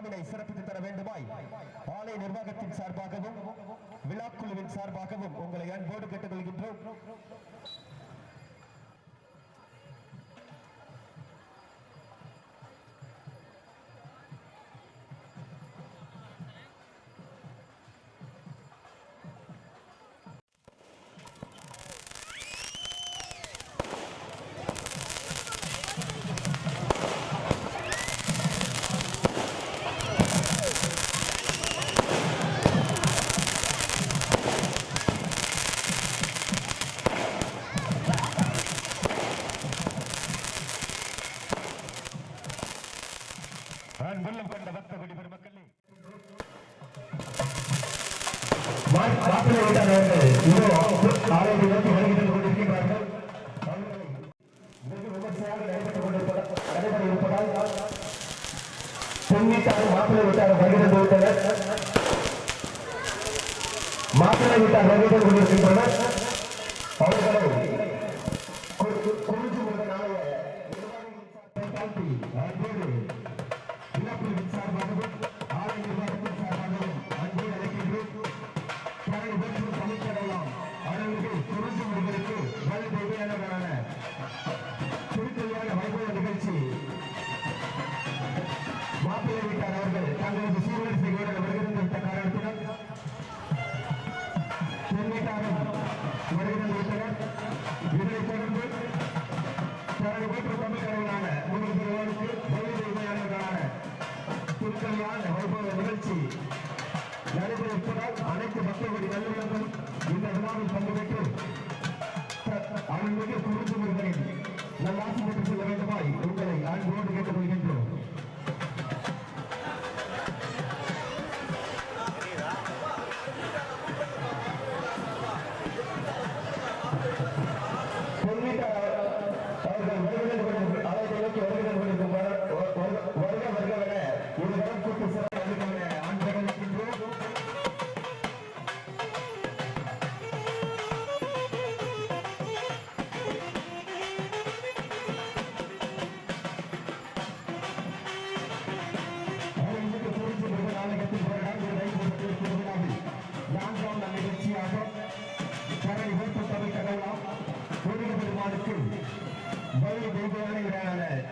விழாவினை சிறப்பித்து தர வேண்டுமாய் ஆலய நிர்வாகத்தின் சார்பாகவும் விழாக்குழுவின் சார்பாகவும் உங்களை அன்போடு கேட்டுக்கொள்கின்றோம். வெள்ளம் கொண்ட பக்தகுடி பெருமக்களே, மாப்பிள்ளை வீட்டாளர்கள் இதோ ஆலயத்தை நோக்கி வருகை கொண்டிருக்கிறார்கள். வெகு விமர்சையாக நடைபெற இருப்பதால் பெண் வீட்டார் மாப்பிள்ளை வீட்டார் வருகை விட்டனர். மாப்பிள்ளை வீட்டார் வருகை கொண்டிருக்கின்றனர். அவர்களை குறிஞ்சி முருகன் ஆலய நிர்வாகிகளின் தாழ்த்தி அன்போடு விழாக்குழுவின் சார்பாகவும் ஆலய நிர்வாகத்தின் சார்பாகவும் அன்போடு அழைக்கின்றோம். தனது பெற்று தமிழ்ச்சடையலாம் அருள்மிகு குறிஞ்சி முருகனுக்கு வலு தேவையானவரான திருக்கல்யாண வைபவ நிகழ்ச்சி மாப்பிள்ளை வீட்டார் அவர்கள் தங்களது சீர்வரிசைகளுடன் வருகின்ற காரணத்தினால் பெண் வீட்டாரும் வருகின்ற விட்டனர். இதனைத் தொடர்ந்து தனது பெற்று தமிழ் கடவுளான முருகன் பெருமானுக்கு வலு தேவையானவரான திருக்கல்யாண வைபவ நிகழ்ச்சி நடைபெற இருப்பதால் அனைத்து பக்தர்களுடைய நல்லுள்ளங்களும் இந்த விழாவில் பங்கு பெற்று அருள்மிகு குறிஞ்சி முருகனின் நல்லாசி பெற்று செல்ல வேண்டுமாய் உங்களை அன்போடு கேட்டுக்கொள்கின்றோம்.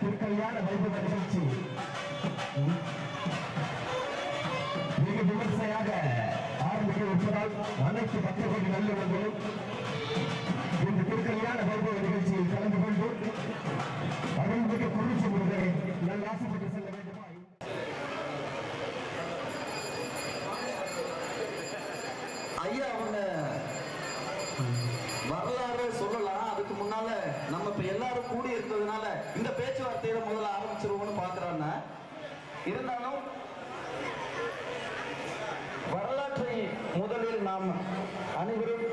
திருக்கல்யாண வைபவ நிகழ்ச்சி மிக விமர்சையாக ஆரம்பிக்க இருப்பதால் அனைத்து பக்தர்களுடைய நல்லவர்களும் இந்த திருக்கல்யாண வைபவ நிகழ்ச்சியில் கலந்து கொண்டு அருள்மிகு குறிஞ்சி முருகனை நல்லாசைப்பட்டு செல்ல வேண்டுமா? ஐயா அவங்க வரலாறு சொல்லலாம். அதுக்கு முன்னால நம்ம இப்ப எல்லாரும் கூடி இருந்ததுனால இந்த பேச்சுவார்த்தையில முதல்ல ஆரம்பிச்சிருவோம்னு பாக்குறாங்க. இருந்தாலும் வரலாற்றை முதலில் நாம் அனைவரும்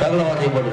மங்கள வாத்தியம் போடு.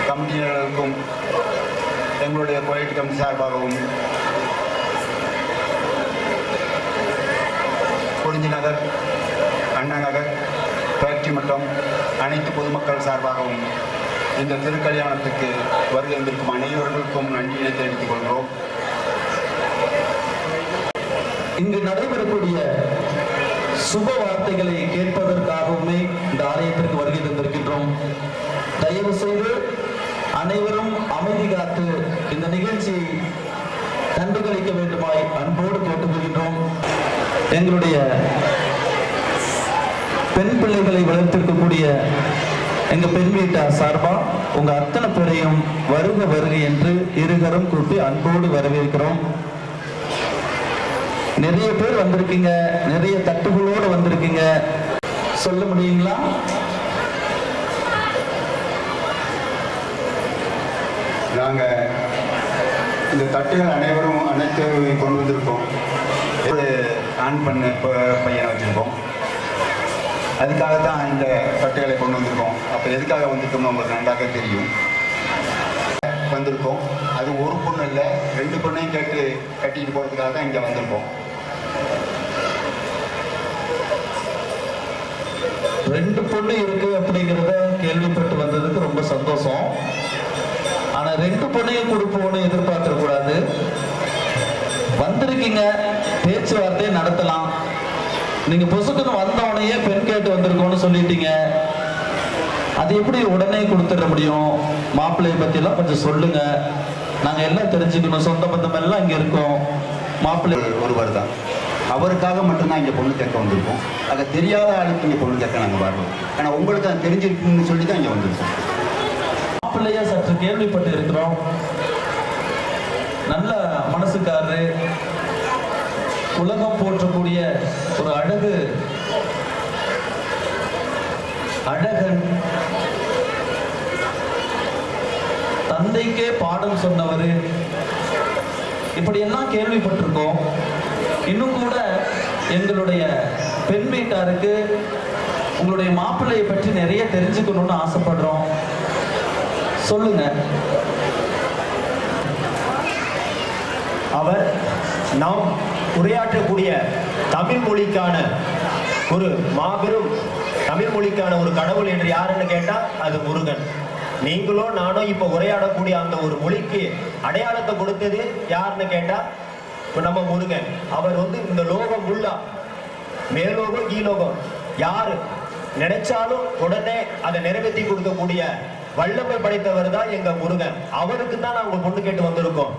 கமிட்டியினருக்கும் எங்களுடைய கோயில் கமிட்டி சார்பாகவும் குறிஞ்சி நகர், அண்ணா நகர், பேட்ரி மற்றும் அனைத்து பொதுமக்கள் சார்பாகவும் இந்த திருக்கல்யாணத்துக்கு வருகை வந்திருக்கும் அனைவர்களுக்கும் நன்றியை தெரிவித்துக் கொள்கிறோம். இங்கு நடைபெறக்கூடிய சுப வார்த்தைகளை கேட்பதற்காகவுமே இந்த ஆலயத்திற்கு வருகை தந்திருக்கின்றோம். தயவு செய்து அனைவரும் அமைதி காத்து இந்த நிகழ்ச்சியை கண்டுகளிக்க வேண்டுமாய் அன்போடு கேட்டுக்கொள்கின்றோம். எங்களுடைய பெண் பிள்ளைகளை வளர்த்திருக்கக்கூடிய எங்க பெண் வீட்டார் சார்பா உங்க அத்தனை பேரையும் வருக வருக என்று இருகரம் கூப்பி அன்போடு வரவேற்கிறோம். நிறைய பேர் வந்திருக்கீங்க, நிறைய தட்டுகளோடு வந்திருக்கீங்க. சொல்ல முடியுங்களா? நாங்கள் இந்த தட்டுகள் அனைத்து கொண்டு வந்திருக்கோம். ஆன் பண்ண பையனை வச்சுருக்கோம். அதுக்காகத்தான் இந்த தட்டுகளை கொண்டு வந்திருக்கோம். அப்போ எதுக்காக வந்திருக்கோம்னு உங்களுக்கு நன்றாக தெரியும். வந்திருக்கோம். அது ஒரு பொண்ணு இல்லை, 2 பொண்ணையும் கேட்டு கட்டிட்டு போகிறதுக்காக தான் இங்கே வந்திருக்கோம். 2 பொண்ணு இருக்கு அப்படிங்கிறத கேள்விப்பட்டு வந்ததுக்கு ரொம்ப சந்தோஷம். ஆனா 2 பொண்ணையும் கொடுப்போம்னு எதிர்பார்க்க கூடாது. வந்திருக்கீங்க, பேச்சுவார்த்தையை நடத்தலாம். நீங்க பொசுக்குன்னு வந்தவனையே பெண் கேட்டு வந்திருக்கோம்னு சொல்லிட்டீங்க. அது எப்படி உடனே கொடுத்துட முடியும்? மாப்பிள்ளையை பத்தி எல்லாம் கொஞ்சம் சொல்லுங்க, நாங்க எல்லாம் தெரிஞ்சுக்கணும். சொந்த பந்தம் எல்லாம் இங்க இருக்கோம். மாப்பிள்ளை ஒருவர் தான், அவருக்காக மட்டும்தான் இங்கே பொண்ணு கேட்க வந்திருக்கோம். அதை தெரியாத ஆளுக்கு இங்கே பொண்ணு கேட்க நாங்கள் வரோம். ஆனால் உங்களுக்கு அது தெரிஞ்சிருக்குன்னு சொல்லி தான் இங்கே வந்திருக்கோம். மாப்பிள்ளையா சற்று கேள்விப்பட்டு இருக்கிறோம். நல்ல மனசுக்காரரு, உலகம் போற்றக்கூடிய ஒரு அழகன், தந்தைக்கே பாடம் சொன்னவர், இப்படி எல்லாம் கேள்விப்பட்டிருக்கோம். இன்னும் கூட எங்களுடைய பெண் வீட்டாருக்கு உங்களுடைய மாப்பிள்ளையை பற்றி நிறைய தெரிஞ்சுக்கணும்னு ஆசைப்படுறோம். சொல்லுங்க. அவர் நாம் உரையாற்றக்கூடிய தமிழ் மொழிக்கான ஒரு மாபெரும் தமிழ் மொழிக்கான ஒரு கடவுள் என்று யாருன்னு கேட்டா அது முருகன். நீங்களோ நானோ இப்ப உரையாடக்கூடிய அந்த ஒரு மொழிக்கு அடையாளத்தை கொடுத்தது யாருன்னு கேட்டா நம்ம முருகன். அவர் இந்த லோகம் ஃபுல்லா, மேலோகம் கீழோகம், யாரு நினைச்சாலும் உடனே அதை நிறைவேற்றி கொடுக்கக்கூடிய வல்லமை படைத்தவர் தான் எங்க முருகன். அவருக்கு தான் நாங்க பொண்ணு கேட்டு வந்திருக்கோம்.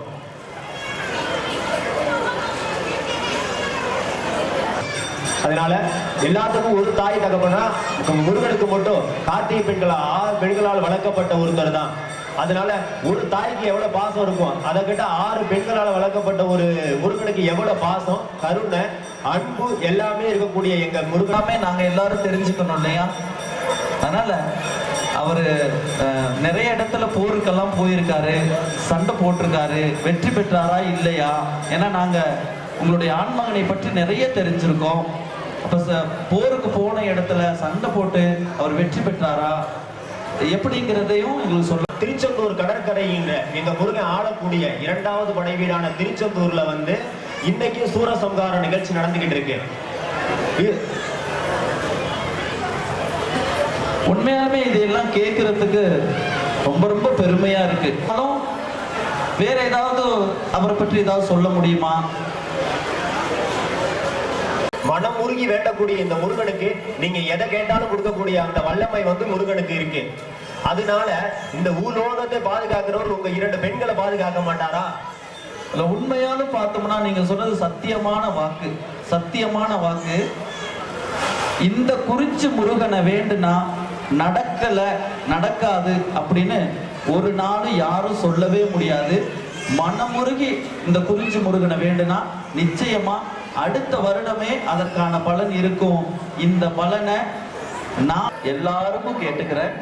அதனால எல்லாத்துக்கும் ஒரு தாய் தகப்பனா முருகனுக்கு மட்டும் கார்த்திகை பெண்களால் வளர்க்கப்பட்ட ஒருத்தர் தான். அதனால ஒரு தாய்க்கு எவ்வளவு பாசம் இருக்கும், அதை கிட்ட 6 பெண்களால் வளர்க்கப்பட்ட ஒரு முருகனுக்கு எவ்வளவு பாசம், கருணை, அன்பு எல்லாமே இருக்கக்கூடிய எங்க முருகனாமே நாங்க எல்லாரும் தெரிஞ்சுக்கணும் இல்லையா? அதனால அவரு நிறைய இடத்துல போருக்கெல்லாம் போயிருக்காரு, சண்டை போட்டிருக்காரு. வெற்றி பெற்றாரா இல்லையா? ஏன்னா நாங்க உங்களுடைய ஆண்மகனை பற்றி நிறைய தெரிஞ்சிருக்கோம். அப்ப போருக்கு போன இடத்துல சண்டை போட்டு அவர் வெற்றி பெற்றாரா எப்படிங்கிறதையும் எங்களுக்கு சொல்ல. திருச்செந்தூர் கடற்கரையின்ற எங்க முருகன் ஆளக்கூடிய 2வது படை வீடான திருச்செந்தூர்ல இன்னைக்கு சூரசம்ஹார நிகழ்ச்சி நடந்துகிட்டு இருக்கு. உண்மையாலுமே இதெல்லாம் கேட்கறதுக்கு ரொம்ப ரொம்ப பெருமையா இருக்கு. வேற ஏதாவது அவரை பற்றி ஏதாவது சொல்ல முடியுமா? மனம் முருகி வேண்டக்கூடிய இந்த முருகனுக்கு நீங்க எதை கேட்டாலும் கொடுக்கக்கூடிய அந்த வல்லமை முருகனுக்கு இருக்கு. அதனால இந்த ஊலோகத்தை பாதுகாக்கிறவர் உங்க 2 பெண்களை பாதுகாக்க மாட்டாரா? உண்மையானு பார்த்தோம்னா நீங்க சொன்னது சத்தியமான வாக்கு, சத்தியமான வாக்கு. இந்த குறிச்சி முருகனை வேண்டுனா நடக்காது அப்படின்னு ஒரு நாளும் யாரும் சொல்லவே முடியாது. மனமுருகி இந்த குறிச்சி முருகனை வேண்டுனா நிச்சயமா அடுத்த வருடமே அதற்கான பலன் இருக்கும். இந்த பலனை நான் எல்லாருக்கும் கேட்டுக்கிறேன்.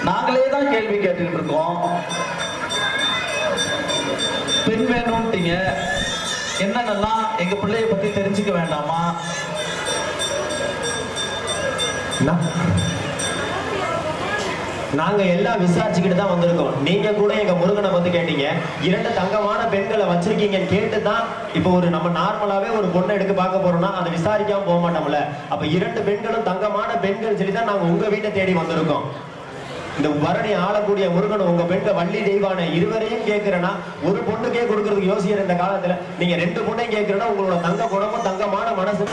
நாங்களே தான் கேள்வி கேட்டுக்கிட்டு இருக்கோம். பெண் வேணும்ட்டீங்க, என்னென்னலாம் எங்க பிள்ளைய பத்தி தெரிஞ்சுக்க வேண்டாமா? நாங்க எல்லாம் விசாரிச்சுக்கிட்டு தான் வந்திருக்கோம். நீங்க கூட எங்க முருகனை பத்தி கேட்டீங்க. 2 தங்கமான பெண்களை வச்சிருக்கீங்கன்னு கேட்டு தான் இப்போ நம்ம நார்மலாவே ஒரு பொண்ணை எடுக்க பார்க்க போறோம்னா அதை விசாரிக்காம போக மாட்டோம்ல. அப்ப 2 பெண்களும் தங்கமான பெண்கள் சொல்லி தான் நாங்க உங்க வீட்டை தேடி வந்திருக்கோம். இந்த பரணி ஆளக்கூடிய முருகன் உங்க பெண்கள் வள்ளி தெய்வான இருவரையும் கேட்கிறேன்னா ஒரு பொண்ணுக்கே கொடுக்கறதுக்கு யோசிக்கிற இந்த காலத்துல நீங்க 2 பொண்ணையும் கேட்கிறேன்னா உங்களோட தங்க குணமும் தங்கமான மனசு.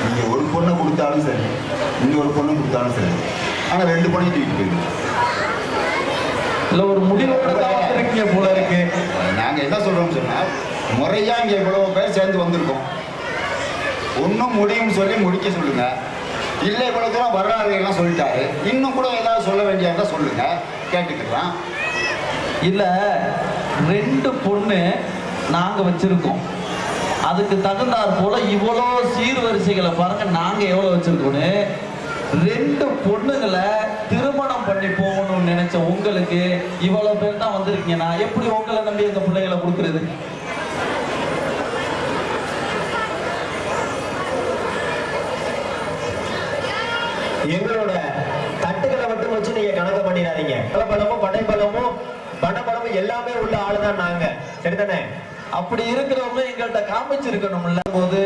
நீங்க ஒரு பொண்ணை கொடுத்தாலும் சரி, நீங்க ஒரு பொண்ணை கொடுத்தாலும் சரி, ஆனா 2 பொண்ணையும் தூக்கிட்டு போயிடுங்க. இல்ல ஒரு முடிவோட இருக்கீங்க போல இருக்கு. நாங்க என்ன சொல்றோம்னு சொன்னா, முறையா இங்க இவ்வளவு பேர் சேர்ந்து வந்திருக்கோம். ஒன்னும் முடியும்னு சொல்லி முடிக்க சொல்லுங்க. இல்லை இவ்வளவு தூரம் வரலாறுகள்லாம் சொல்லிட்டாரு, இன்னும் கூட ஏதாவது சொல்ல வேண்டியதா சொல்லுங்க, கேட்டுக்கலாம். இல்ல 2 பொண்ணு நாங்க வச்சிருக்கோம். அதுக்கு தகுந்தாற் போல இவ்வளோ சீர்வரிசைகளை பாருங்க நாங்க எவ்வளவு வச்சிருக்கோன்னு. 2 பொண்ணுங்களை திருமணம் பண்ணி போகணும்னு நினைச்ச உங்களுக்கு இவ்வளவு பேர் தான் வந்திருக்கீங்க. நான் எப்படி உங்களை நம்பி எங்க பிள்ளைகளை கொடுக்கறது? எங்களோட தட்டுகளை மட்டும் வச்சு நீங்க கணக்கு பண்ணிடாதீங்க. பலமும் படைப்பலமும் பணபலம் எல்லாமே உள்ள ஆளுதான் நாங்க, சரிதானே? அப்படி இருக்கிறவங்க எங்கள்கிட்ட காமிச்சிருக்கணும்ல. போது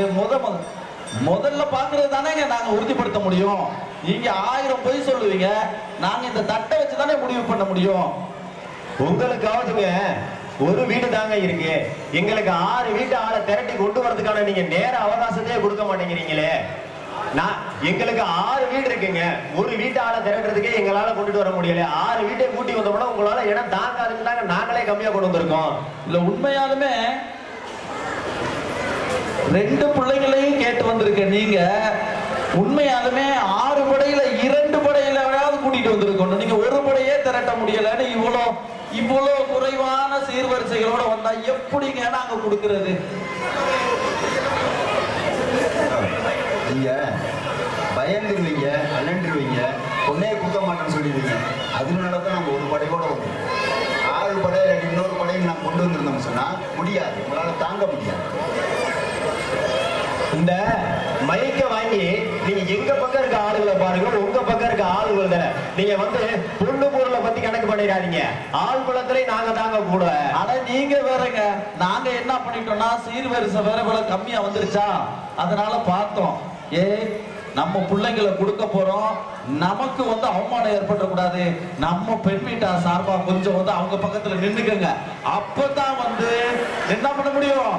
முதல்ல பாக்குறது தானேங்க நாங்க உறுதிப்படுத்த முடியும். நீங்க 1000 பொய் சொல்லுவீங்க, நாங்க இந்த தட்டை வச்சு தானே முடிவு பண்ண முடியும். உங்களுக்காவதுங்க ஒரு வீடு தாங்க இருக்கு, எங்களுக்கு 6 வீட்டு ஆளை திரட்டி கொண்டு வரதுக்கான நீங்க நேர அவகாசத்தையே கொடுக்க மாட்டேங்கிறீங்களே. எங்களுக்கு 6 வீடு இருக்குங்க, ஒரு வீட்டு ஆளை திரட்டுறதுக்கே எங்களால கொண்டுட்டு வர முடியல. 6 வீட்டை கூட்டி வந்தோம்னா உங்களால இடம் தாங்காதுன்னு நாங்களே கம்மியா கொண்டு வந்திருக்கோம். இல்ல உண்மையாலுமே 2 பிள்ளைகளையும் கேட்டு வந்திருக்க நீங்க உண்மையாலுமே 6 படையில 2 படையில கூட்டிட்டு வந்திருக்கணும். நீங்க ஒரு படையே திரட்ட முடியலன்னு இவ்வளவு குறைவான சீர்வரிசைகளோட வந்தா எப்படிங்க நாங்க கொடுக்கிறது? நீங்க பயந்துருவீங்க, அலண்டுருவீங்க, பொண்ணையை கொடுக்க மாட்டேன்னு சொல்லிடுவீங்க. அதனாலதான் நாங்க ஒரு படையோட வந்தோம். 6 படையில இன்னொரு படையை நான் கொண்டு வந்திருந்தோம்னு சொன்னா முடியாது, உங்களால தாங்க முடியாது. இந்த மைக்க வாங்கி நீங்க எங்க பக்கம் இருக்க ஆளுகளை பாருங்க, உங்க பக்கம் இருக்க ஆளுகளை நீங்க பொண்ணு பொருளை பத்தி கணக்கு பண்ணிடாதீங்க. ஆள் குளத்துல நாங்க தாங்க கூட. ஆனா நீங்க வேறங்க, நாங்க என்ன பண்ணிட்டோம்னா சீர்வரிசை வேற போல கம்மியா வந்துருச்சா, அதனால பார்த்தோம் நம்ம பிள்ளைங்களை கொடுக்க போறோம், நமக்கு அவமானம் ஏற்பட கூடாது, நம்ம பெண் வீட்டார் சார்பா கொஞ்சம் அவங்க பக்கத்துல நின்னுக்கங்க. அப்பதான் என்ன பண்ண முடியும்,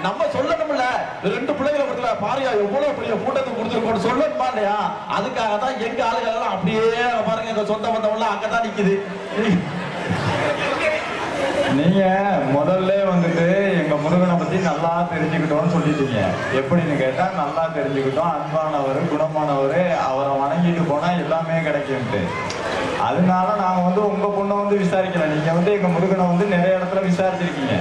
நம்ம சொல்லணும்ல. 2 பிள்ளைகளை கொடுக்கல பாரியா எவ்வளவு பெரிய கூட்டத்துக்கு கொடுத்துருக்கோம் சொல்லணுமா இல்லையா? அதுக்காக தான் எங்க ஆளுகள் எல்லாம் அப்படியே பாருங்க, எங்க சொந்த பந்தவெல்லாம் அங்கதான் நிக்குது. நீங்க முதல்ல எங்க முருகனை பத்தி நல்லா தெரிஞ்சுக்கிட்டோம்னு சொல்லிட்டீங்க. எப்படின்னு கேட்டா நல்லா தெரிஞ்சுக்கிட்டோம், அன்பானவர், குணமானவர், அவரை வணங்கிட்டு போனா எல்லாமே கிடைக்கும்ட்டு. அதனால நாங்க உங்க பொண்ணை விசாரிக்கல. நீங்க எங்க முருகனை நிறைய இடத்துல விசாரிச்சிருக்கீங்க.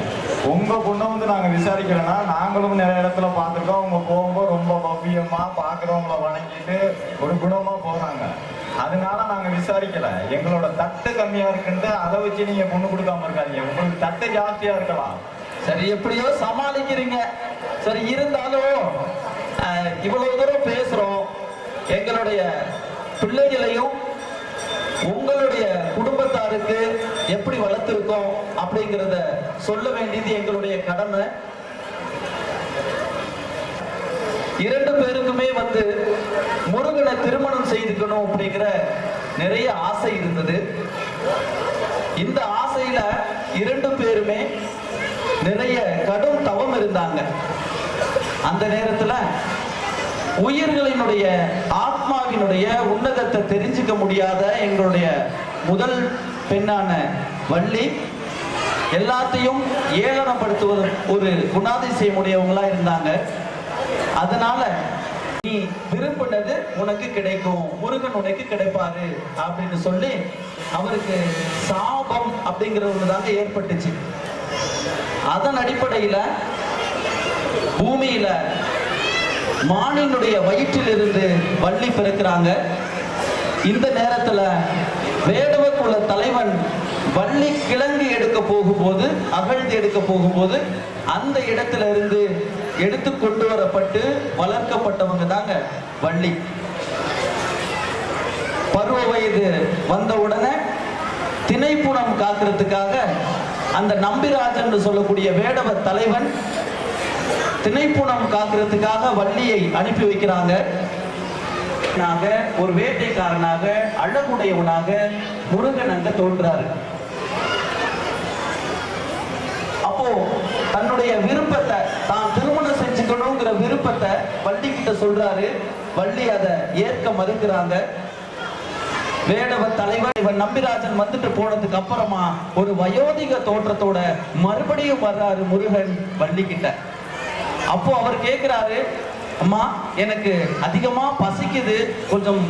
உங்க பொண்ணை நாங்க விசாரிக்கலன்னா நாங்களும் நிறைய இடத்துல பார்த்துருக்கோம். அவங்க போகும்போது ரொம்ப பவ்யமா பாக்குறவங்கள வணங்கிட்டு ஒரு குணமா போறாங்க. அதனால நாங்க விசாரிக்கல. எங்களோட தட்டு கம்மியா இருக்குன்னு அதை வச்சு நீங்க பொண்ணு கொடுக்காம இருக்காதீங்க. உங்களுக்கு தட்டு ஜாஸ்தியா இருக்கலாம். சரி, எப்படியோ சமாளிக்கிறீங்க. சரி, இருந்தாலும் இவ்வளவு தூரம் பேசுறோம், எங்களுடைய பிள்ளைகளையும் உங்களுடைய குடும்பத்தாருக்கு எப்படி வளர்த்திருக்கோம் அப்படிங்கிறத சொல்ல வேண்டியது எங்களுடைய கடமை. 2 பேருக்குமே முருகனை திருமணம் செய்துக்கணும் அப்படிங்கிற நிறைய ஆசை இருந்தது. இந்த ஆசையில 2 பேருமே நிறைய கடும் தவம் இருந்தாங்க. அந்த நேரத்துல உயிர்களினுடைய ஆத்மாவினுடைய உன்னதத்தை தெரிஞ்சுக்க முடியாத எங்களுடைய முதல் பெண்ணான வள்ளி எல்லாத்தையும் ஏளனப்படுத்துவது ஒரு குணாதிசயம் உடையவங்களா இருந்தாங்க. அதனால நீ விரும்பினது உனக்கு கிடைக்கும், முருகன் உனக்கு கிடைப்பாரு அப்படின்னு சொல்லி அவருக்கு சாபம் அப்படிங்கிறதுதாங்க ஏற்பட்டுச்சு. அதன் அடிப்படையில பூமியில மானினுடைய வயிற்றிலிருந்து வள்ளி பிறக்கிறாங்க. இந்த நேரத்துல வேடவ குல தலைவன் வள்ளி கிழங்கு எடுக்க போகும்போது, அகழ்ந்து எடுக்க போகும்போது அந்த இடத்துல இருந்து எடுத்து கொண்டு வரப்பட்டு வளர்க்கப்பட்டவங்க தாங்க வள்ளி. பருவ வயது வந்த உடனே திணைப்புணம் காக்கிறதுக்காக அந்த நம்பிராஜன் சொல்லக்கூடிய வேடவ தலைவன் திணைப்புணம் காக்கிறதுக்காக வள்ளியை அனுப்பி வைக்கிறாங்க. ஒரு வேட்டைக்காரனாக அழகுடையவனாக முருகன் அங்க தோன்றாரு. அப்போ தன்னுடைய விருப்பத்தை, தான் திருமணம் செஞ்சுக்கணுங்கிற விருப்பத்தை வள்ளி கிட்ட சொல்றாரு. வள்ளி அதை ஏற்க மறுக்கிறாங்க. வேடவ தலைவர் இவன் நம்பிராஜன் போனதுக்கு அப்புறமா ஒரு வயோதிக தோற்றத்தோட மறுபடியும் வர்றாரு முருகன் வள்ளி கிட்ட. அப்போ அவர் கேட்கிறாரு, அம்மா எனக்கு அதிகமா பசிக்குது, கொஞ்சம்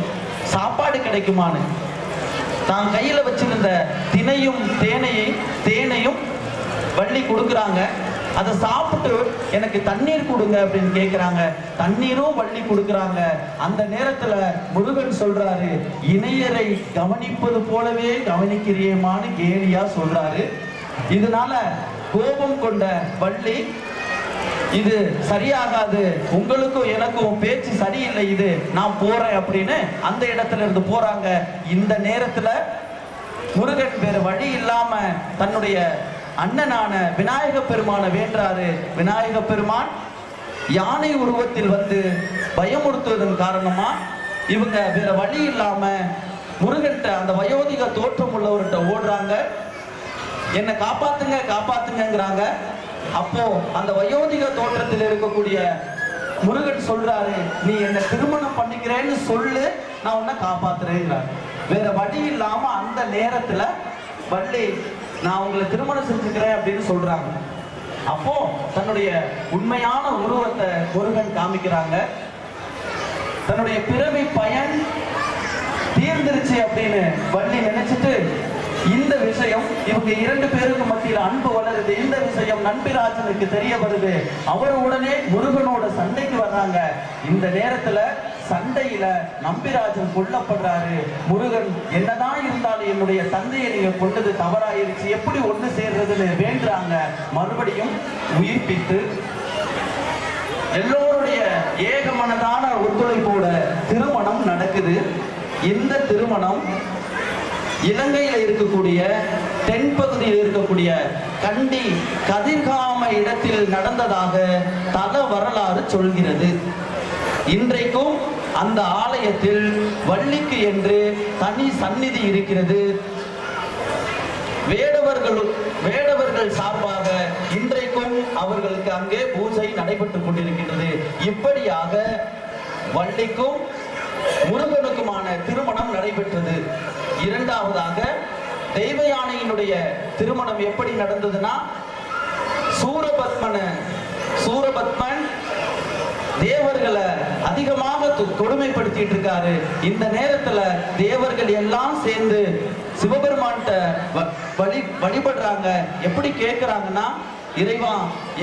சாப்பாடு கிடைக்குமான்னு. தான் கையில வச்சிருந்த தினையும் தேனையும் வள்ளி கொடுக்குறாங்க. அதை சாப்பிட்டு எனக்கு தண்ணீர் கொடுங்க அப்படின்னு கேட்கிறாங்க. தண்ணீரும் வள்ளி கொடுக்குறாங்க. அந்த நேரத்துல முருகன் சொல்றாரு, இணையரை கவனிப்பது போலவே கவனிக்கிறியேமான்னு கேலியா சொல்றாரு. இதனால கோபம் கொண்ட வள்ளி, இது சரியாகாது, உங்களுக்கும் எனக்கும் பேச்சு சரியில்லை, இது நான் போறேன் அப்படின்னு அந்த இடத்துல இருந்து போறாங்க. இந்த நேரத்துல முருகன் வேற வழி இல்லாம தன்னுடைய அண்ணனான விநாயக பெருமானை வேண்டாரு. விநாயக பெருமான் யானை உருவத்தில் வந்து பயமுறுத்துவதன் காரணமா இவங்க வேற வழி இல்லாம முருகன்ட்ட அந்த வயோதிக தோற்றம் உள்ளவர்கிட்ட ஓடுறாங்க. என்னை காப்பாத்துங்க காப்பாத்துங்கிறாங்க. அப்போ அந்த வயோதிக தோற்றத்தில் இருக்கக்கூடிய முருகன் சொல்றாரு, நீ என்ன திருமணம் பண்ணிக்கிறேன்னு சொல்லு, நான் உன்னை காப்பாத்துறேங்கிறார். வேற வழி இல்லாம அந்த நேரத்துல வள்ளி நான் உங்களை திருமணம் செஞ்சுக்கிறேன் அப்படின்னு சொல்றாங்க. அப்போ தன்னுடைய உண்மையான உருவத்தை முருகன் காமிக்கிறாங்க. தன்னுடைய பிறவி பயன் தீர்ந்துருச்சு அப்படின்னு வள்ளி நினைச்சிட்டு இந்த விஷயம் இவங்க 2 பேருக்கு மத்தியில் அன்பு வளருது. இந்த விஷயம் நம்பிராஜனுக்கு தெரிய வருது. அவர் உடனே முருகனோட சண்டைக்கு வர்றாங்க. இந்த நேரத்துல சண்டையில நம்பிராஜன் கொல்லப்படுறாரு. முருகன் என்னதான் இருந்தாலும் என்னுடைய தந்தையை நீங்க கொண்டது தவறாயிருச்சு, எப்படி ஒண்ணு சேர்றதுன்னு வேண்டுறாங்க. மறுபடியும் உயிர்ப்பித்து எல்லோருடைய ஏகமனதான ஒத்துழைப்போட திருமணம் நடக்குது. இந்த திருமணம் இலங்கையில இருக்கக்கூடிய தென்பகுதியில் இருக்கக்கூடிய கண்டி கதிர்காம இடத்தில் நடந்ததாக தல வரலாறு சொல்கிறது. இன்றைக்கும் அந்த ஆலயத்தில் வள்ளிக்கு என்று தனி சந்நிதி இருக்கிறது. வேடவர்கள் சார்பாக இன்றைக்கும் அவர்களுக்கு அங்கே பூஜை நடைபெற்றுக் கொண்டிருக்கின்றது. இப்படியாக வள்ளிக்கும் முருகனுக்குமான திருமணம் நடைபெற்றது. இரண்டாவதாக தெய்வ யானையினுடைய திருமணம் எப்படி நடந்ததுன்னா, சூரபத்மன் தேவர்களை அதிகமாக கொடுமைப்படுத்திட்டு இருக்காரு. இந்த நேரத்துல தேவர்கள் எல்லாம் சேர்ந்து சிவபெருமான்கிட்ட வழிபடுறாங்க. எப்படி கேட்கிறாங்கன்னா, இறைவா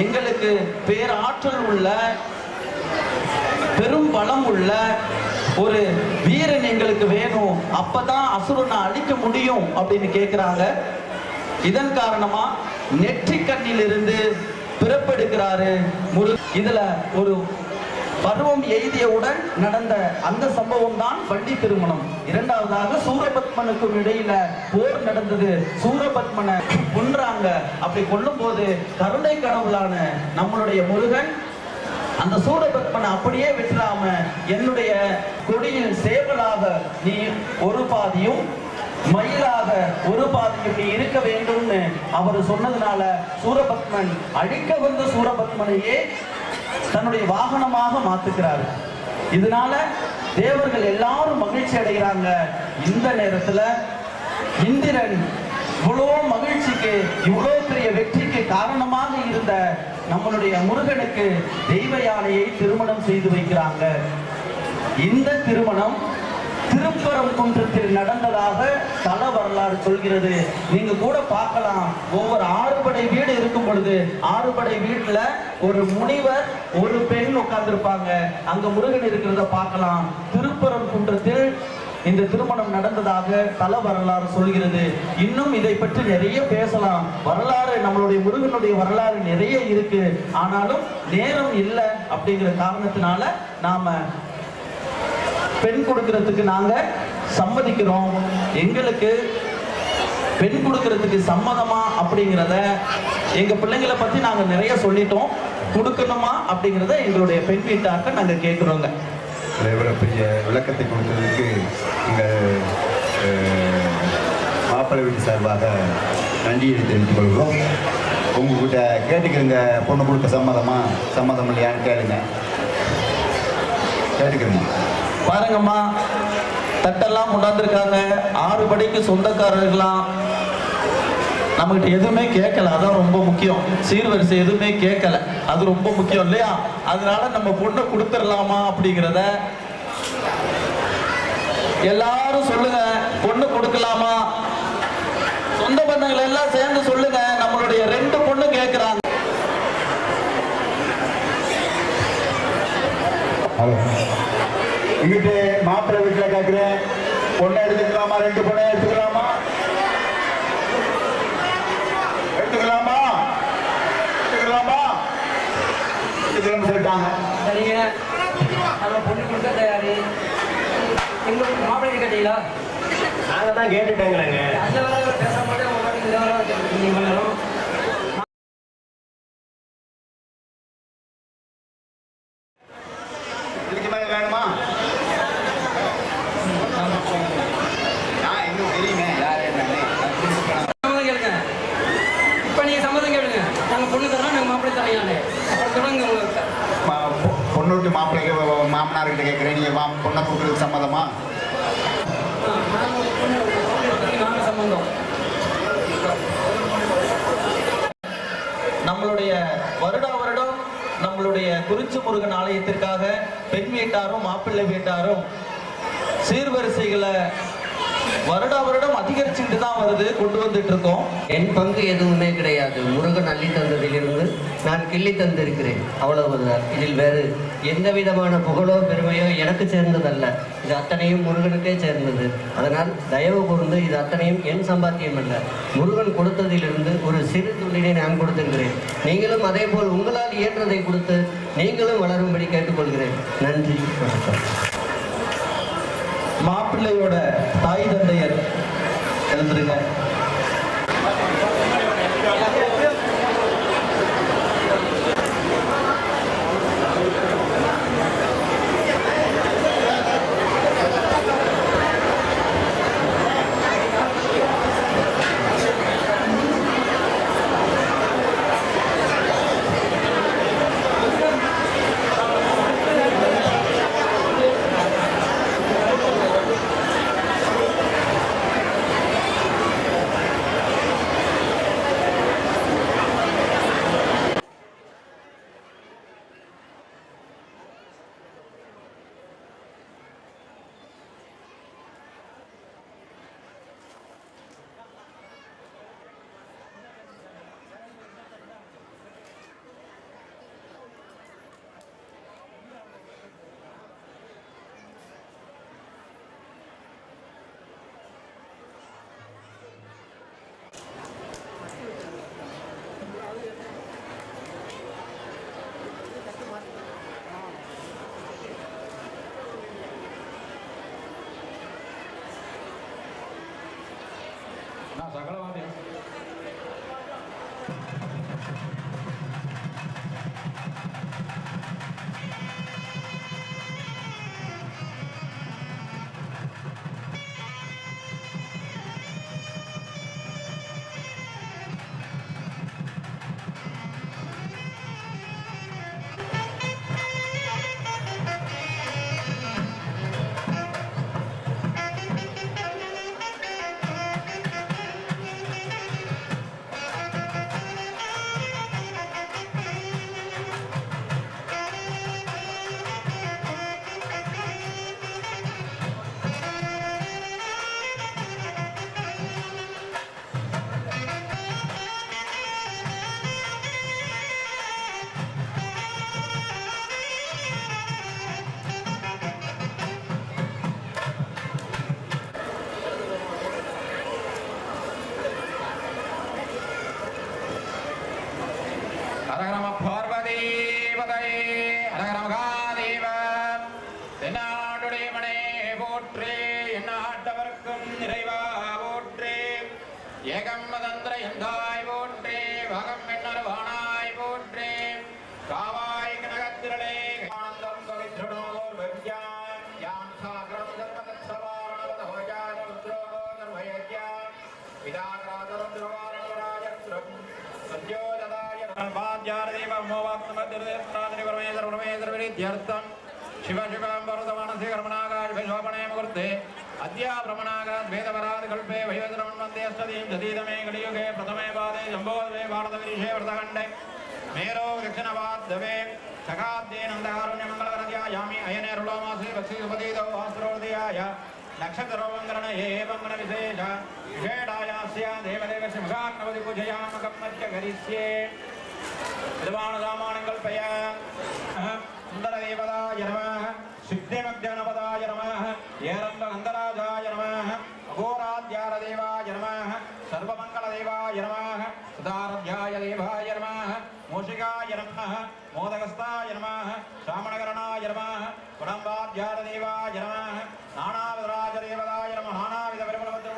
எங்களுக்கு பேராற்றல் உள்ள பெரும் பலம் உள்ள ஒரு வீரன் எங்களுக்கு வேணும், அப்பதான் அசுரனை அழிக்க முடியும் அப்படின்னு கேட்கிறாங்க. இதன் காரணமா நெற்றி கண்ணிலிருந்து பிறப்பெடுக்கிறாரு இதுல ஒரு பருவம் எய்தியவுடன் நடந்த அந்த சம்பவம் தான் வள்ளி திருமணம். இரண்டாவதாக சூரபத்மனுக்கும் இடையில போர் நடந்தது. சூரபத்மனை கொன்றாங்க. அப்படி கொல்லும் போது கருணை கடவுளான நம்மளுடைய முருகன் அந்த சூரபத்மனை அப்படியே விட்டுறாம, என்னுடைய கொடியில் சேவலாக நீ ஒரு பாதியும் மயிலாக ஒரு பாதியும் நீ இருக்க வேண்டும்னு அவர் சொன்னதுனால சூரபத்மன் அழிக்க வந்த சூரபத்மனையே தன்னுடைய வாகனமாக மாத்துக்கிறாரு. இதனால தேவர்கள் எல்லாரும் மகிழ்ச்சி அடைகிறாங்க. இந்த நேரத்துல இந்திரன் இவ்வளோ மகிழ்ச்சிக்கு, இவ்வளோ பெரிய வெற்றிக்கு காரணமாக இருந்த நம்மளுடைய முருகனுக்கு தெய்வ யானையை திருமணம் செய்து வைக்கிறாங்க. இந்த திருமணம் திருப்பரங்குன்றத்தில் நடந்ததாக தல வரலாறு சொல்கிறது. நீங்க கூட பார்க்கலாம், ஒவ்வொரு 6 படை வீடு இருக்கும் பொழுது 6 படை வீட்டுல ஒரு முனிவர் ஒரு பெண் உட்கார்ந்துருப்பாங்க. அங்க முருகன் இருக்கிறத பார்க்கலாம். திருப்பரங்குன்றத்தில் இந்த திருமணம் நடந்ததாக தல வரலாறு சொல்கிறது. இன்னும் இதை பற்றி நிறைய பேசலாம். வரலாறு, நம்மளுடைய முருகனுடைய வரலாறு நிறைய இருக்கு. ஆனாலும் நேரம் இல்லை அப்படிங்கிற காரணத்தினால நாம பெண் கொடுக்கிறதுக்கு நாங்க சம்மதிக்கிறோம். எங்களுக்கு பெண் கொடுக்கிறதுக்கு சம்மதமா அப்படிங்கிறத எங்க பிள்ளைங்களை பத்தி நாங்க நிறைய சொல்லிட்டோம். கொடுக்கணுமா அப்படிங்கிறத எங்களுடைய பெண் வீட்டாக்க நாங்க கேட்கிறோங்க. இவ்வளவு பெரிய விளக்கத்தை கொடுத்ததுக்கு எங்கள் மாப்பிள்ளை வீட்டு சார்பாக நன்றியை தெரிவித்துக் கொள்கிறோம். உங்ககிட்ட கேட்டுக்கிறங்க, பொண்ணு கொடுக்க சம்மதம் இல்லையான்னு கேட்டுக்கிறேங்க. பாருங்கம்மா, தட்டெல்லாம் கொண்டாந்துருக்காங்க. 6 படிக்கு சொந்தக்காரர்களாம். நம்மகிட்ட எதுவுமே கேட்கல, அதான் ரொம்ப முக்கியம். சீர்வரிசை எதுவுமே கேட்கல, அது ரொம்ப முக்கியம் இல்லையா? அதனால நம்ம பொண்ணை கொடுத்துடலாமா அப்படிங்கிறத எல்லாரும் சொல்லுங்க. பொண்ணு கொடுக்கலாமா? சொந்த பந்தங்கள் எல்லாம் சேர்ந்து சொல்லுங்க. நம்மளுடைய 2 பொண்ணு கேட்கிறாங்க. இங்கிட்டு மாப்பிள்ளை வீட்டில் கேட்குறேன், பொண்ணை எடுத்துக்கலாமா? 2 பொண்ணை எடுத்துக்கலாமா? சொல்லிட்டாங்க. சரிங்க, நம்ம பொண்ணு கொடுக்க தயாரி. எங்களுக்கு மாப்பிள்ளை கேட்டீங்களா? நாங்க தான் கேட்டுட்டேங்களேங்க. இதுக்கு மேல வேணுமா? நான் இன்னும் தெரியுமே யார் என்னன்னு. சம்மதம் கேளுங்க. இப்போ நீங்கள் சம்மதம் கேளுங்க. நாங்கள் பொண்ணு தரோம், நாங்கள் மாப்பிள்ளை தரையானே அப்புறம் சொல்லுங்க. உங்களுக்கு பொண்ணு விட்டு மாப்பிள்ளைக்கு மாமனார்கிட்ட கேட்குறேன். நீங்கள் பொண்ணை கொடுக்குறதுக்கு சம்மதமா? நாங்கள் சம்மந்தம். நம்மளுடைய வருடா வருடம் நம்மளுடைய குறிச்சி முருகன் ஆலயத்திற்காக பெண் வீட்டாரும் மாப்பிள்ளை வீட்டாரும் சீர்வரிசைகளை வருடா வருடம் அதிகரிச்சுட்டு தான் வருது, கொண்டு வந்துட்டு இருக்கோம். என் பங்கு எதுவுமே கிடையாது. முருகன் அள்ளி தந்ததிலிருந்து நான் கிள்ளி தந்திருக்கிறேன், அவ்வளவுதான். இதில் வேறு எந்த விதமான புகழோ பெருமையோ எனக்கு சேர்ந்ததல்ல. இது அத்தனையும் முருகனுக்கே சேர்ந்தது. அதனால் தயவு கூர்ந்து இது அத்தனையும் என் சம்பாத்தியம் அல்ல. முருகன் கொடுத்ததிலிருந்து ஒரு சிறு துளினை நான் கொடுத்திருக்கிறேன். நீங்களும் அதே போல் உங்களால் இயன்றதை கொடுத்து நீங்களும் வளரும்படி கேட்டுக்கொள்கிறேன். நன்றி, வணக்கம். மாப்பிள்ளையோட தாய் தந்தையர் எழுந்துருங்க. शिव शिवमनागाशोपणे मुहूर्ते अद्याभ्रमणागाद्वेदवरादिकल्पे वैवेदरमन्वन्दे अष्टदीं जतीतमे कलियुगे प्रथमे पादे जम्बोद्वे भारतविरीशे व्रतखण्डे मेरो दक्षिणवाद्दवे सखाद्येनन्दकारुण्यमङ्गलवरद्यायामि अयने रुलोमासी भक्षिसुपदीतौ वास्त्रोदयाय नक्षत्रवङ्गरणये वङ्गणविशेष विषेडायास्य देवदेवस्य मुखान्नवति पूजयामकम्मत्य करिष्ये विद्वानसामानङ्कल्पय सुन्दरदेवताय नमः सिद्धिमग्नपदाय नमः येरम्बगन्धराजाय नमः अघोराध्यारदेवाय नमः सर्वमङ्गलदेवाय नमः सुधारध्याय देवाय नमः मूषिकाय नमः मोदकस्ताय नमः श्रामणकरणाय नमः कुडम्बाध्यारदेवाय नमः नानाविधराजदेवताय नमः नानाविधपरिमलभद्र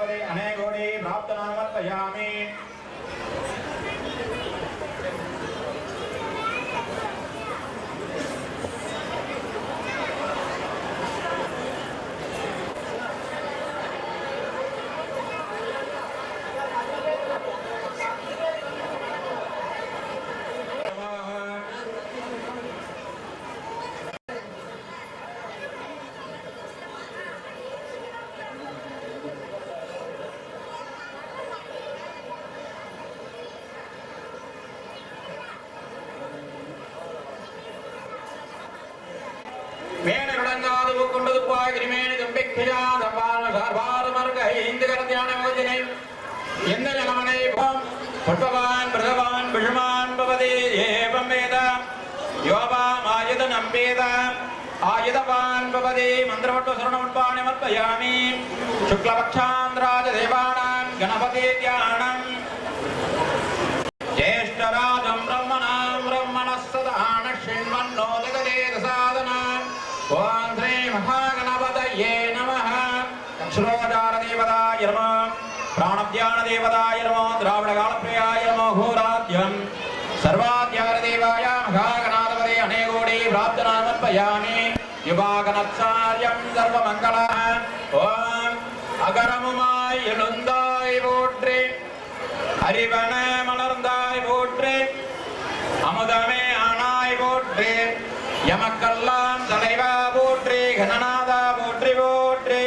गणपति अनेकोटी प्राप्तनामर्पयामि மேனருடங்காது கொண்டது பாய் கிரிமேனி தும்பிக்கையா தம்பான சார்பார மர்க ஐந்து கரத்தியான மோதினை எந்த ஜனமனை புட்பவான் பிரதவான் பிஷமான் பவதே ஏவம் வேத யோபாம் ஆயுதனம் வேத ஆயுதவான் பவதே மந்திரவட்ட சரணமட்பாணி மர்ப்பயாமி சுக்லபக்ஷாந்திராஜ தேவானாம் கணபதி தியானம் ज्येष्ठराजं ब्रह्मणां ब्रह्मणस्सदान शृण्वन्नोदगदेत साधनाम् ॐ श्री महागणपतये नमः अक्षरोजारदेवताय नमः प्राणज्ञानदेवताय नमः द्राविडकालप्रियाय नमः घोराद्यं सर्वाद्यारदेवाय महागणाधिपते अनेकोटी प्राप्तनामर्पयामि युवागणचार्यं सर्वमङ्गलः ॐ अगरमुमाय எழுந்தாய் போற்றி அறிவன மலர்ந்தாய் போற்றி அமுதமே ஆனாய் போற்றி எமக்கெல்லாம் தலைவா போற்றி கணநாதா போற்றி போற்றி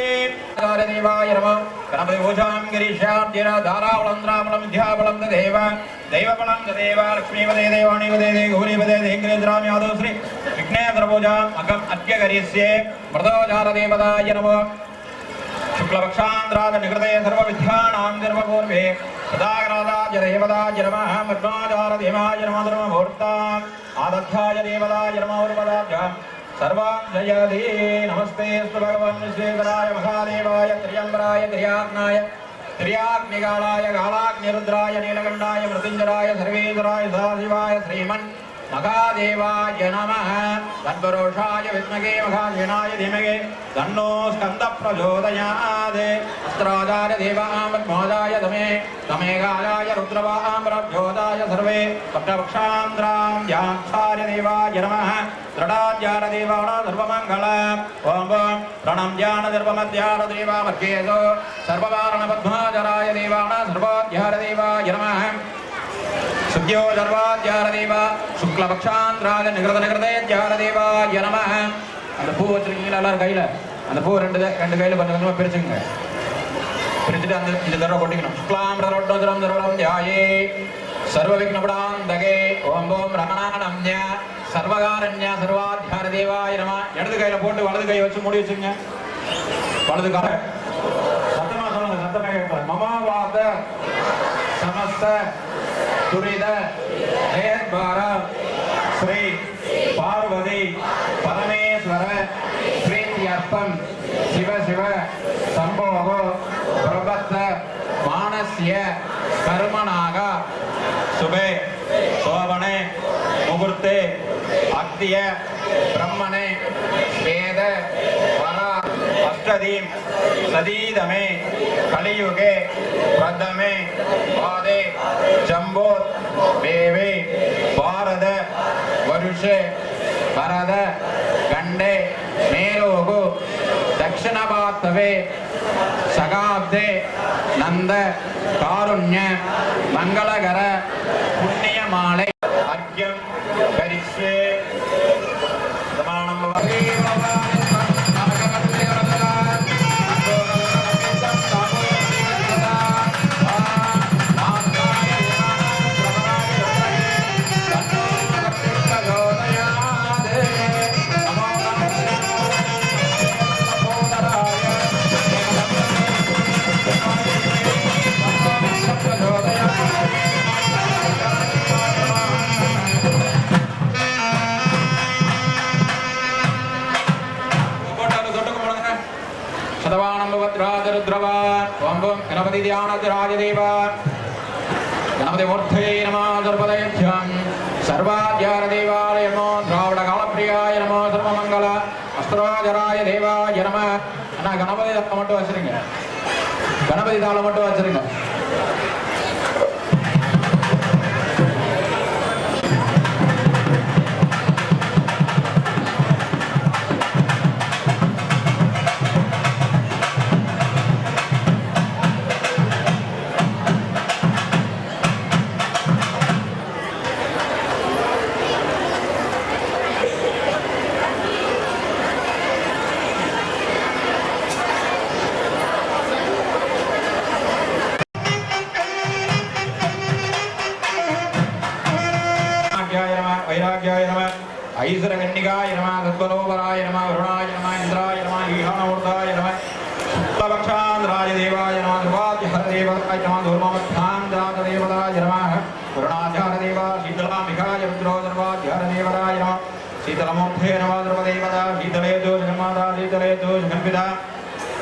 தேவாய நம கணபதி பூஜாம் கிரீஷாம் திர தாராவளந்திராமலம் வித்யாபலம் தேவ தெய்வபலம் தேவ லக்ஷ்மீபதே தேவாணிபதே கௌரிபதே தேங்கிரேந்திராம் யாதவ ஸ்ரீ விக்னேஸ்வர பூஜாம் அகம் அத்யகரிஸ்யே மிருதோஜார தேவதாய நம शुक्लपक्षांद्राद निकृते सर्वविद्यानां निर्मपूर्वे सदाग्रादाय देवदाय नमः मध्वाचार देवाय नमः धर्ममूर्ताम् आदध्याय देवदाय नमः उर्वदाभ्याम् सर्वां जयदे नमस्ते भगवन् विश्वेश्वराय महादेवाय त्र्यम्बराय त्र्याग्नाय त्र्याग्निकालाय कालाग्निरुद्राय नीलकण्ठाय मृत्युञ्जराय सर्वेश्वराय सदाशिवाय श्रीमन् महादेवाय नमः तत्पुरुषाय विद्महे महासेनाय धीमहि तन्नो स्कन्दः प्रचोदयात् अस्त्राचार्य देवामत्मोदाय तमेघायाय रुद्रवामरभ्योदाय सर्वे सप्तपक्षान्त्रां याक्षार्य देवाय नमः दृढाद्यार देवाण सर्वमङ्गल ॐ प्रणं ज्ञान सर्वमध्यार देवामध्येसो सर्ववारणपद्माचराय देवाण सर्वाध्यार देवाय नमः सुद्यो सर्वाध्यार देवा शुक्लपक्षांद्राज निकृते தியார தேவாய நமः அந்த பூ வச்சிருக்கீங்களா எல்லாரும் கையில அந்த பூ ரெண்டு கையில கொஞ்சம் பிரிச்சுங்க பிரிச்சுட்டு அந்த இந்த தடவை கொட்டிக்கணும் சுக்லாம்பிரதரோட்டோதரம் தரோடம் தியாயே சர்வ விக்னபடாந்தகே ஓம் ஓம் ரமணானம்ய சர்வகாரண்ய சர்வாத்யார தேவாய நம இடது கையில போட்டு வலது கை வச்சு மூடி வச்சுங்க வலது கால சத்தமா சொல்லுங்க சத்தமா கேட்கலாம் மமாவாத சமஸ்த துரித ஜெயத்பார ஸ்ரீ பார்வதி பரமேஸ்வர பிரீத்தியர்த்தம் சிவ சிவ சம்போகோ பிரபத்த மானஸ்ய கர்மனாக சுபே சோபனே முகூர்த்தே அக்திய பிரம்மணே வேத வர அஷ்டதீம் சதீதமே கலியுகே பிரதமே பாதே ஜம்போ தேவே பாரத வருஷே வரத கண்டே மேரோகு தக்ஷணபாத்தவே சகாப்தே நந்த காருண்ய மங்களகர புண்ணிய மாலை அர்க்யம் கரிஷ்யே சமானம் गणपति ध्यानराजदेव गणपति मूर्ते नमः सर्वदयध्यान सर्वाध्यार देवाय नमो द्राविड कालप्रियाय नमो सर्वमंगल अस्त्राजराय देवाय नमः गणपति மட்டும் வச்சிருங்க கணபதி தாளம் மட்டும் வச்சிருங்க. வைராகியாய நம ஐஸ்வரகன்னிகாய நம தத்வலோபராய நம வருணாய நம இந்திராய நம ஈகானமூர்த்தாய நம சுக்லபக்ஷாந்திராய தேவாய நம துர்வாத்யஹர தேவாய நம துர்மமத்யாந்திராத தேவதாய நம வருணாத்யஹர தேவா சீதலாம்பிகாய ருத்ரோ துர்வாத்யஹர தேவதாய நம சீதலமூர்த்தே நம துர்வதேவதா சீதலே தோஷகமாதா சீதலே தோஷகம்பிதா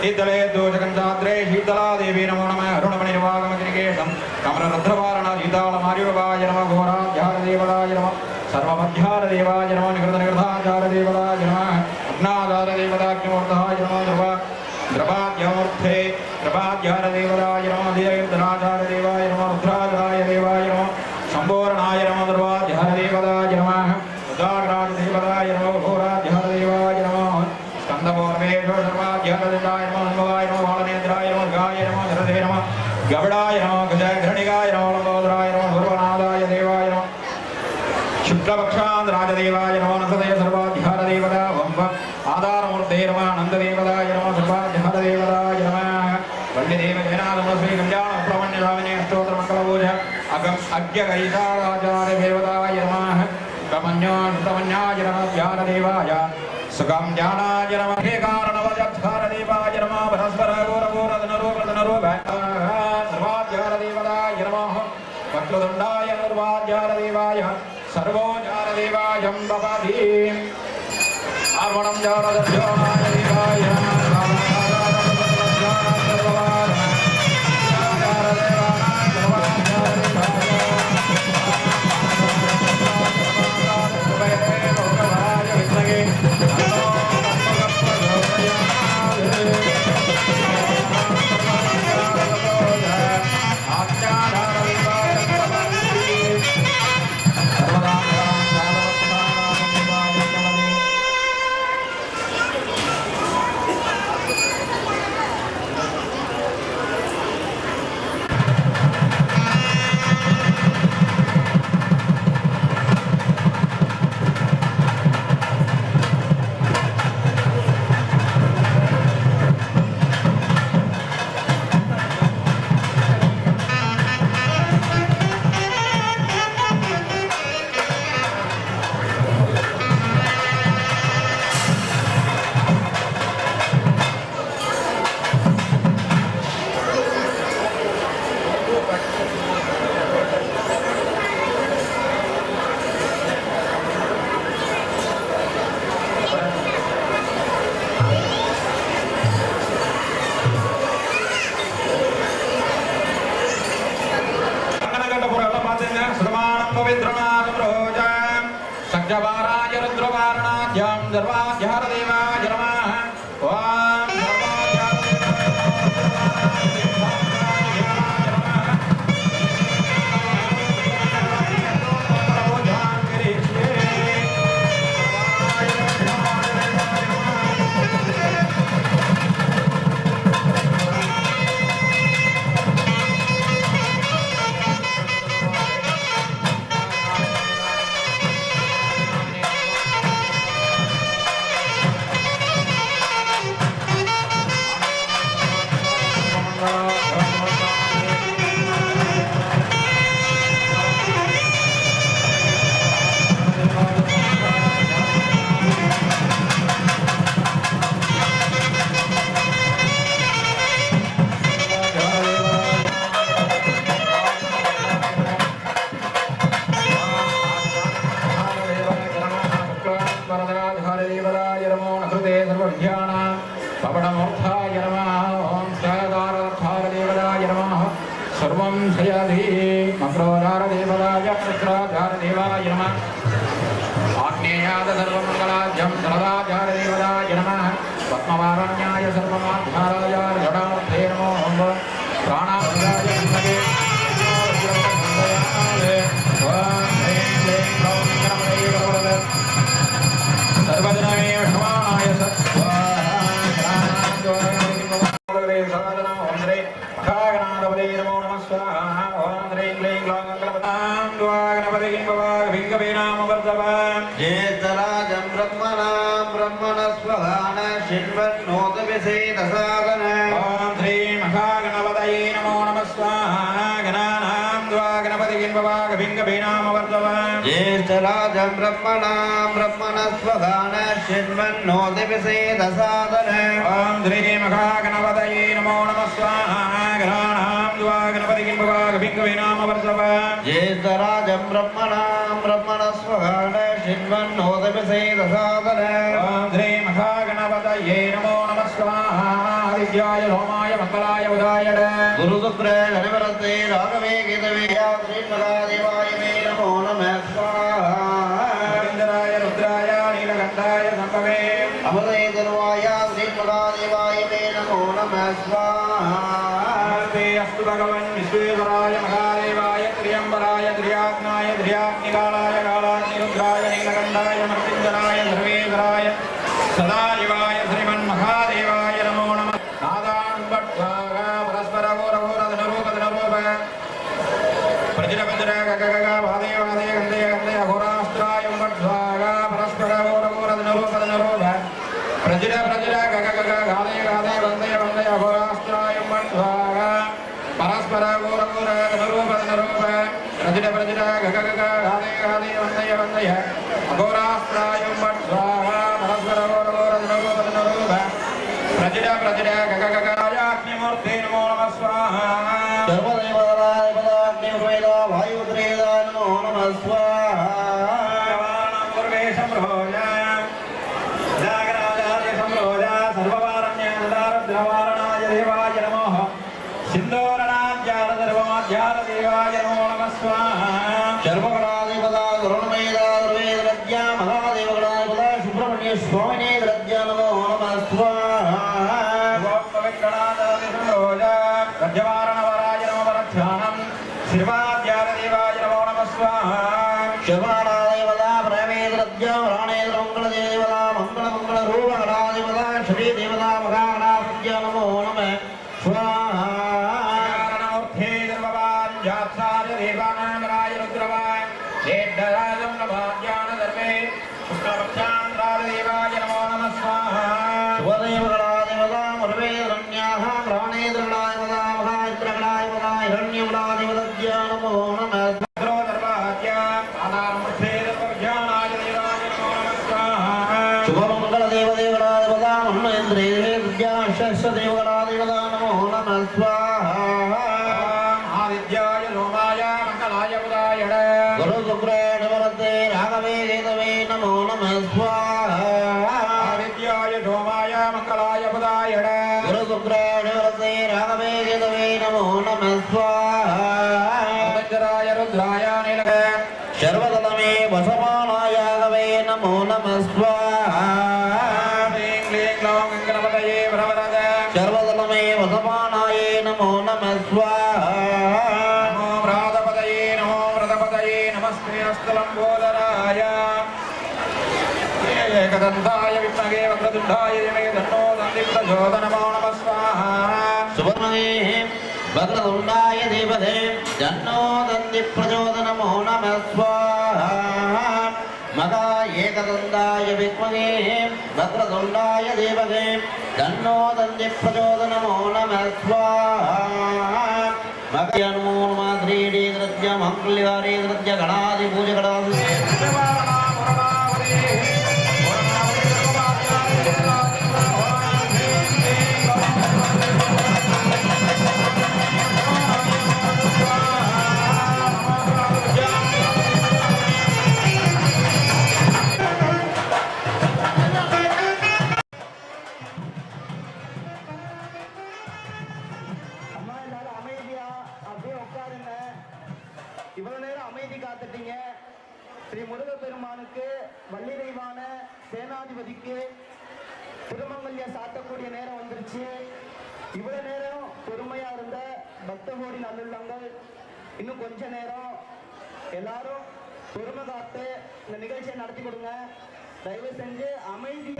शीतले दोषकंचाद्रे शीतला देवी नमो नमः अरुणमणि निर्वागमगिरिकेशं कमलरुद्रवारण शीतालमार्युवाय नमः घोराध्यारदेवताय नमः सर्वमध्यारदेवाय नमः निकृतनिकृताचारदेवताय नमः अग्नाधारदेवताग्निमूर्ताय नमः द्रवाद्यमूर्थे द्रवाद्यारदेवताय नमः धीरयुद्धराचारदेवाय नमः रुद्राचाराय देवाय नमः सम्पूर्णाय नमः द्रवाद्यारदेवताय नमः उदाग्राजदेवताय नमः घोराध्यारदेवाय नमः स्कंदपूर्वेशो सर्वाध्यारदेवाय नमः अन्ववाय नमः बालनेन्द्राय नमः गाय नमः धरदे नमः गवडाय नमः गजघरणिकाय नमः लंबोदराय नमः सर्वनादाय देवाय नमः शुक्लपक्षान्द्राजदेवाय नमः नन्ददेव सर्वाध्यारदेवता वंभ आधारमूर्ते नमः नन्ददेवताय नमः सर्वाध्यारदेवताय नमः वल्लीदेव जयनाथमश्री कल्याण प्रमण्यधामिने अष्टोत्तरमङ्गलपूज अज्ञगैताचार्यदेवताय नमः प्रमन्याय नमः ध्यानदेवाय सुखम ज्ञानाय नमः हे कारणवजत्कारदेवाय नमः परस्पर घोरघोरधनरूपधनरूप सर्वाध्यारदेवताय नमः वक्रतुण्डाय निर्वाध्यारदेवाय सर्वोज्जारदेवाय भवति आर्वणं जारदभ्योनाय देवाय सज्जवाराय रुद्रवारणाद्यां सर्वाध्यारदेवाय नमः ओम सर्वं श्रेयधि मक्रोधारदेवराय कृष्णाचारदेवाय नमः आग्नेयाद सर्वमङ्गलाभ्यं सरदाचारदेवराय नमः பத்மவாரண்யாய சர்வமாத்மாராய ஜடார்த்தே நமோ நம பிராணாயாய வித்மகே ஓம் ஹ்ரீம் க்ளீம் க்ளௌம் கணபதயே வரவரத சர்வஜனமே விஷமானாய சத்வாஹாம் ஓம் ஹ்ரீம் மகாகணாதிபதயே நமோ நம ஸ்வாஹா ஓம் ஹ்ரீம் க்ளீம் க்ளௌம் கணபதயே விங்கவே நாம வர்தவாம் ஜேதராஜம் பிரம்மணஸ்வகான சின்வன்னோதவிசேதசாதன ஓம் ஸ்ரீ மகாகணபதயே நமோ நம ஸ்வாஹா கணானாம் துவா கணபதியின் பவாக விங்கவே நாம வர்தவாம் ஜேதராஜம் பிரம்மணஸ்வகான சின்வன்னோதவிசேதசாதன ஓம் ஸ்ரீ மகாகணபதயே நமோ நம ஸ்வாஹா கணானாம் துவா கணபதியின் பவாக விங்கவே நாம வர்தவாம் ஜேதராஜம் பிரம்மணஸ்வகான சின்வன்னோதவிசேதசாதன ஓம் ஸ்ரீ மகாகணபதயே நமோ நம ஸ்வாஹா ஆதித்யாய சோமாய மங்களாய உதாயட குருசுக்ர கணவரத்தே ராகவே கேதவே ஸ்ரீ மகாதேவாய மே நமோ நம ஸ்வாஹா இந்திராய ருத்ராய நீலகண்டாய சம்பவே அமதே தருவாய ஸ்ரீ மகாதேவாய மே நமோ நம ஸ்வாஹா நமஸ்தே அஸ்து பகவன் விஸ்வேஸ்வராய மகாதேவாய திரியம்பராய திரியாக்னாய திரியாக்னிகாலாய காலாக்னிருத்ராய நீலகண்டாய மர்த்திஞ்சராய சர்வேஸ்வராய சதாசிவாய ஸ்ரீமன் மகாதேவாய நமோ நம நாதான்பட்சாக பரஸ்பர கோரகோரதனரூபதனரூப பிரஜிரபஜர ககக வாதே வாதே கந்தே கந்தே அகோராஸ்திராயம் பட்சாக பரஸ்பர கோரகோரதனரூபதனரூப பிரஜிர பிரஜிர ககக காதே காதே வந்தே வந்தே அகோராஸ்திராயம் பட்சாக பரஸ்பர கோரகோரதனரூபதனரூப பிரஜிர பிரஜிர ககக காதே காதே வந்தே வந்தே அகோராஸ்திராயம் பட்சாக பரஸ்பர கோரகோரதனரூபதனரூப பிரஜிர பிரஜிர ககக ராஜாக்னிமூர்த்தே நமோ நம ஸ்வாஹா சர்வதேவதாதிபதாக்னிர்வேதா வாயுத்ரேதா நமோ நம ஸ்வாஹா சர்வவாரண்யாய தேவாய நமோ சிந்தோரணாத்யார தேவாய நமோ நம ஸ்வாஹா சர்வகணாதிபதா கருணமேதா துர்வேதரத்யா மகாதேவகணாதிபதா சுப்பிரமணிய சுவாமினே தரத்யா நமோ நம ஸ்வாஹா ரஜவாரணவராய நம வரத்யானம் சிவாத்யார தேவாய நமோ நம ஸ்வாஹா சிவானாதிபதா பிரமேதரத்யா வராணேந்திரமங்களதேவதா மங்கள ரூபகணாதிபதா ஸ்ரீ தேவதா மகாகணாதிபத்யா நமோ நம ஸ்வாஹா சுவதேவகணாதிபதா முருவேதரண்யாக பிராணேந்திரகணாதிபதா மகாயிந்திரகணாதிபதா இரண்யகணாதிபதத்யா நமோ நம சுபமங்கள தேவதேவகணாதிபதா மன்மேந்திரே தேவகணாதிபதா நமோ நம ஸ்வாஹா ஆதித்யாய சோமாய மங்களாய உதாயட குரு சுக்ர நிவரத்தே ராகவே கேதவே நமோ நம ஸ்வாஹா ஆதித்யாய சோமாய மங்களாய உதாயட குரு சுக்ர நிவரத்தே ராகவே கேதவே நமோ நம ஸ்வாஹா அமஞ்சராய ருத்ராய நீலக சர்வதலமே வசமானாயாகவே நமோ நம ஸ்வாஹா க்ளீம் க்ளீம் க்ளௌம் கணபதயே வரவரத சர்வதலமே வசமானாயே நமோ நம ஸ்வாஹா நமோ பிராதபதயே நமோ விரதபதயே நமஸ்தே அஸ்தலம்போதராய ஏகதந்தாய வித்மகே வக்ரதுண்டாய திமகே தன்னோ தந்தி பிரச்சோதனமோ நம ஸ்வாஹா சுபர்மகே வக்ரதுண்டாய தேவதே ஜன்னோ தந்தி பிரச்சோதனமோ நம ஸ்வாஹா மகா ஏகதந்தாய வித்மகே வக்ரதுண்டாய தேவதே ஜன்னோ தந்தி பிரச்சோதனமோ நம ஸ்வாஹா மகயன்மோ நம ஸ்ரீடீதிரத்ய மங்கள்யாரீதிரத்ய கணாதி பூஜகடாதி இவ்வளவு நேரம் அமைதி காத்துட்டீங்க. ஸ்ரீ முருகப்பெருமானுக்கு, வள்ளி தெய்வான சேனாதிபதிக்கு திருமங்கல்யம் சாத்தக்கூடிய நேரம் வந்துருச்சு. இவ்வளவு நேரம் பொறுமையா இருந்த பக்த கோடி நல்லுள்ளங்கள் இன்னும் கொஞ்ச நேரம் எல்லாரும் பொறுமை காத்து இந்த நிகழ்ச்சியை நடத்தி கொடுங்க. தயவு செஞ்சு அமைதி.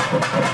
Thank you.